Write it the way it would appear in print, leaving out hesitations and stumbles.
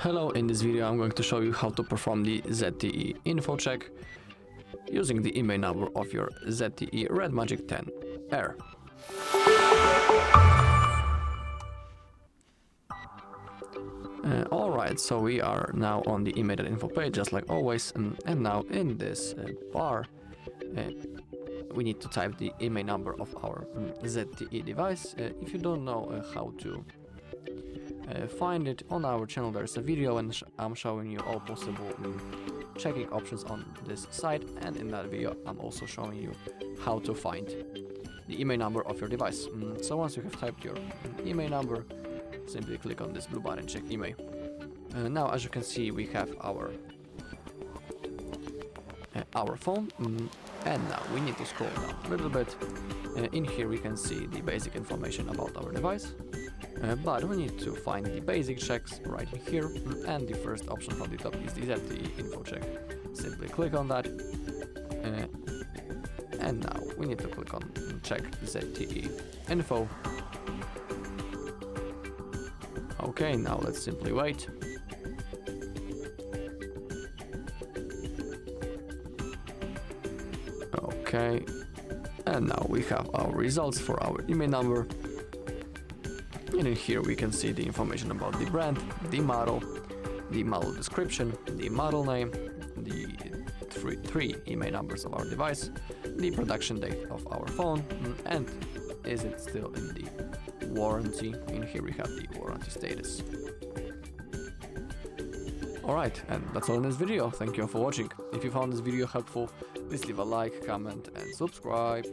Hello, in this video I'm going to show you how to perform the ZTE Info Check using the email number of your ZTE RedMagic 10R. Alright, so we are now on the imei.info page just like always, and now in this bar we need to type the email number of our ZTE device. If you don't know how to find it, on our channel there's a video and I'm showing you all possible checking options on this site, and in that video I'm also showing you how to find the email number of your device. So once you have typed your email number, simply click on this blue button, check email. Now as you can see we have our phone, and now we need to scroll down a little bit. In here we can see the basic information about our device. But we need to find the basic checks right here, and the first option from the top is the ZTE Info Check. Simply click on that, and now we need to click on check ZTE Info. Okay, now let's simply wait. Okay, and now we have our results for our email number. And in here we can see the information about the brand, the model description, the model name, the three email numbers of our device, the production date of our phone, and is it still in the warranty. In here we have the warranty status. Alright, and that's all in this video. Thank you all for watching. If you found this video helpful, please leave a like, comment and subscribe.